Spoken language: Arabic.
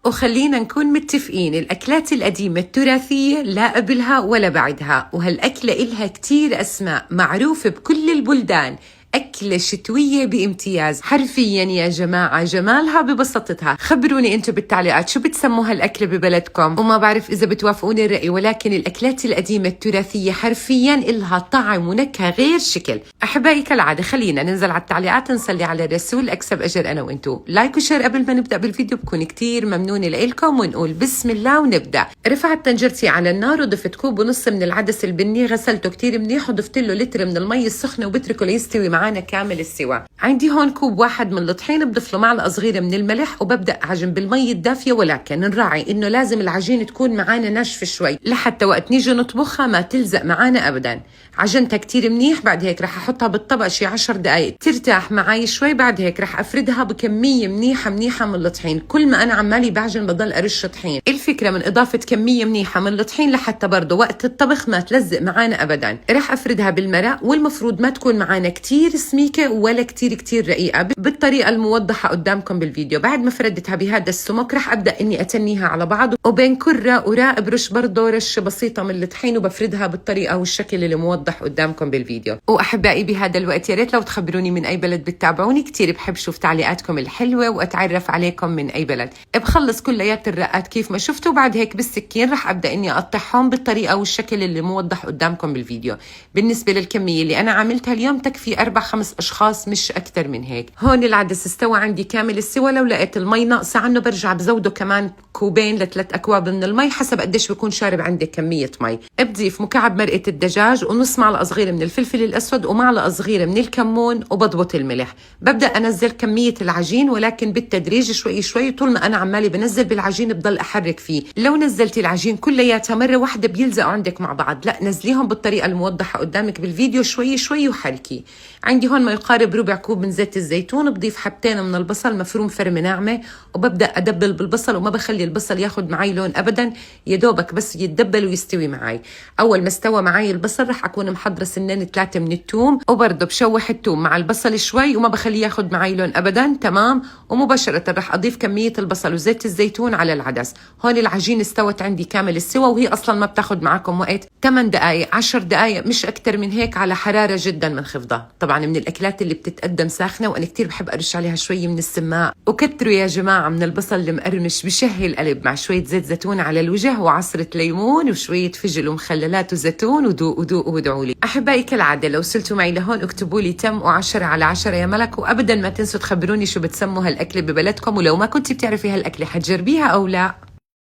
وخلينا نكون متفقين، الأكلات القديمة التراثية لا قبلها ولا بعدها، وهالأكلة إلها كتير أسماء معروفة بكل البلدان. أكلة شتوية بامتياز حرفيا يا جماعة، جمالها ببساطتها. خبروني انتو بالتعليقات شو بتسموا هالأكلة ببلدكم، وما بعرف إذا بتوافقوني الرأي، ولكن الأكلات القديمة التراثية حرفيا إلها طعم ونكهة غير شكل. أحبائي كالعادة خلينا ننزل على التعليقات، نصلي على الرسول، أكسب أجر أنا وإنتو. لايك وشير قبل ما نبدأ بالفيديو بكون كتير ممنونة لإلكم، ونقول بسم الله ونبدأ. رفعت طنجرتي على النار وضفت كوب ونص من العدس البني، غسلته كتير منيح وضفت له لتر من المي السخنة وبتركه ليستوي معانا كامل السوا. عندي هون كوب واحد من الطحين، بضيف له معلقه صغيره من الملح وببدا اعجن بالمي الدافيه، ولكن نراعي انه لازم العجينه تكون معانا ناشفه شوي لحتى وقت نيجي نطبخها ما تلزق معانا ابدا. عجنتها كتير منيح، بعد هيك رح احطها بالطبق شي 10 دقائق ترتاح معي شوي. بعد هيك رح افردها بكميه منيحه من الطحين. كل ما انا عمالي بعجن بضل ارش طحين. الفكره من اضافه كميه منيحه من الطحين لحتى برضه وقت الطبخ ما تلزق معانا ابدا. رح افردها بالمرق، والمفروض ما تكون معانا كتير سميكه ولا كتير رقيقه، بالطريقه الموضحه قدامكم بالفيديو. بعد ما فردتها بهذا السمك رح ابدا اني اتنيها على بعض، وبين كل راء وراء برش برضه رشه بسيطه من الطحين، وبفردها بالطريقه والشكل اللي موضح قدامكم بالفيديو. واحبائي بهذا الوقت يا ريت لو تخبروني من اي بلد بتتابعوني، كتير بحب شوف تعليقاتكم الحلوه واتعرف عليكم من اي بلد. بخلص كليات الرقات كيف ما شفتوا، بعد هيك بالسكين رح ابدا اني اقطعهم بالطريقه والشكل اللي موضح قدامكم بالفيديو. بالنسبه للكميه اللي انا عملتها اليوم تكفي 4-5 اشخاص، مش اكثر من هيك. هون العدس استوى عندي كامل السوا، لو لقيت المي ناقصه عنه برجع بزوده كمان كوبين ل3 أكواب من المي حسب قديش بكون شارب عندك كميه مي. بضيف مكعب مرقه الدجاج ونص معلقه صغيره من الفلفل الاسود ومعلقه صغيره من الكمون، وبضبط الملح. ببدا انزل كميه العجين ولكن بالتدريج شوي. طول ما انا عمالي بنزل بالعجين بضل احرك فيه. لو نزلتي العجين كلياتها مره واحده بيلزقوا عندك مع بعض، لا نزليهم بالطريقه الموضحه قدامك بالفيديو شوي وحركي. عندي هون ما يقارب ربع كوب من زيت الزيتون. بضيف حبتين من البصل مفروم فرمه ناعمه، وببدا ادبل بالبصل، وما بخلي البصل ياخد معي لون ابدا، يا دوبك بس يتدبل ويستوي معي. اول ما استوى معي البصل رح اكون محضره سنين 3 من الثوم، وبرضه بشوح الثوم مع البصل شوي وما بخليه ياخد معي لون ابدا. تمام. ومباشره رح اضيف كميه البصل وزيت الزيتون على العدس. هون العجين استوت عندي كامل السوا، وهي اصلا ما بتاخد معكم وقت، 8 دقائق 10 دقائق مش اكثر من هيك، على حراره جدا منخفضه. طبعا من الاكلات اللي بتتقدم ساخنه، وانا كتير بحب ارش عليها شوي من السماق. وكتروا يا جماعه من البصل المقرمش، بشهي القلب، مع شويه زيت زيتون على الوجه وعصره ليمون وشويه فجل ومخللات وزيتون، ودوقوا وادعوا لي. احبائي كالعاده لو وصلتوا معي لهون اكتبوا لي تم و10 على 10 يا ملك، وابدا ما تنسوا تخبروني شو بتسموا هالاكله ببلدكم، ولو ما كنتي بتعرفي هالاكله حتجربيها او لا.